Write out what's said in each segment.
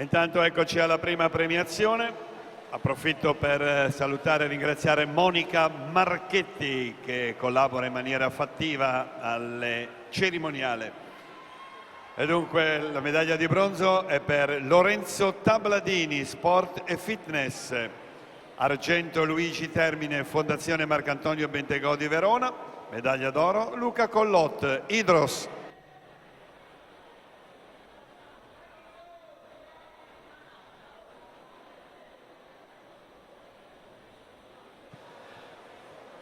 Intanto eccoci alla prima premiazione. Approfitto per salutare e ringraziare Monica Marchetti che collabora in maniera fattiva alle cerimoniale. E dunque la medaglia di bronzo è per Lorenzo Tabladini, Sport e Fitness. Argento Luigi Termine, Fondazione Marcantonio Bentegò di Verona. Medaglia d'oro Luca Collot, Idros.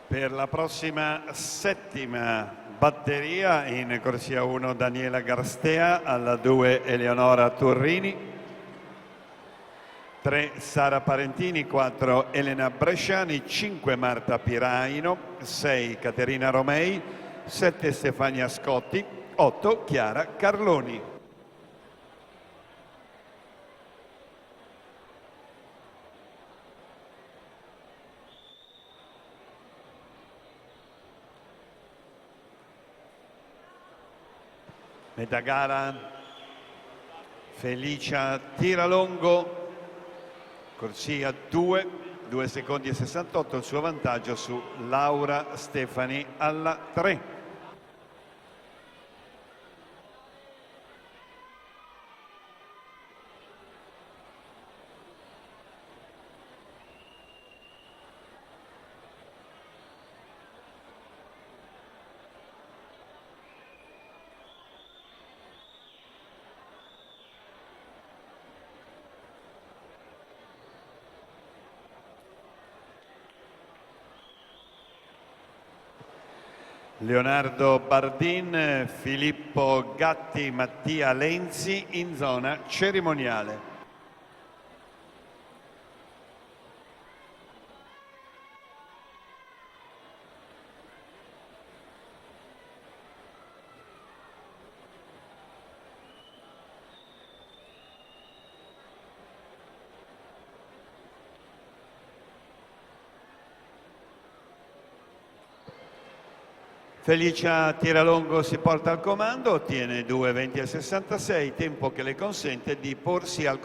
Per la prossima settima batteria in corsia 1 Daniela Garstea, alla 2 Eleonora Turrini, 3 Sara Parentini, 4 Elena Bresciani, 5 Marta Piraino, 6 Caterina Romei, 7 Stefania Scotti, 8 Chiara Carloni. Metà gara Felicia Tiralongo, corsia 2 secondi e 68, il suo vantaggio su Laura Stefani alla 3. Leonardo Bardin, Filippo Gatti, Mattia Lenzi in zona cerimoniale. Felicia Tiralongo si porta al comando, ottiene 2:20,66, tempo che le consente di porsi al